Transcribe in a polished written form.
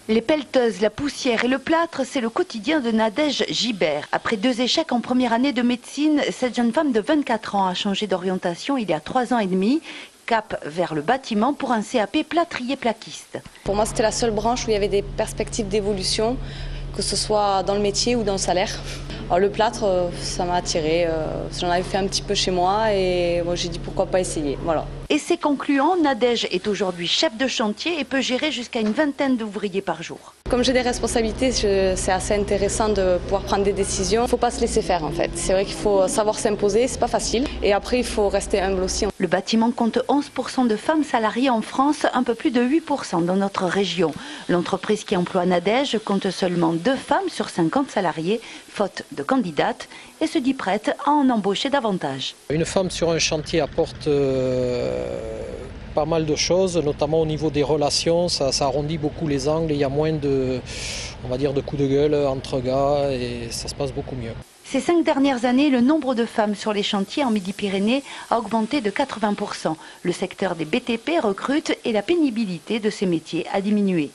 Les pelleteuses, la poussière et le plâtre, c'est le quotidien de Nadège Gibert. Après 2 échecs en première année de médecine, cette jeune femme de 24 ans a changé d'orientation il y a 3 ans et demi. Cap vers le bâtiment pour un CAP plâtrier-plaquiste. Pour moi, c'était la seule branche où il y avait des perspectives d'évolution, que ce soit dans le métier ou dans le salaire. Alors, le plâtre, ça m'a attiré. J'en avais fait un petit peu chez moi et moi, j'ai dit pourquoi pas essayer. Voilà. Et c'est concluant, Nadège est aujourd'hui chef de chantier et peut gérer jusqu'à une vingtaine d'ouvriers par jour. Comme j'ai des responsabilités, c'est assez intéressant de pouvoir prendre des décisions. Il ne faut pas se laisser faire en fait. C'est vrai qu'il faut savoir s'imposer, c'est pas facile. Et après, il faut rester humble aussi. Le bâtiment compte 11% de femmes salariées en France, un peu plus de 8% dans notre région. L'entreprise qui emploie Nadège compte seulement 2 femmes sur 50 salariés, faute de candidates, et se dit prête à en embaucher davantage. Une femme sur un chantier apporte pas mal de choses, notamment au niveau des relations, ça arrondit beaucoup les angles, il y a moins de, on va dire, de coups de gueule entre gars et ça se passe beaucoup mieux. Ces 5 dernières années, le nombre de femmes sur les chantiers en Midi-Pyrénées a augmenté de 80%. Le secteur des BTP recrute et la pénibilité de ces métiers a diminué.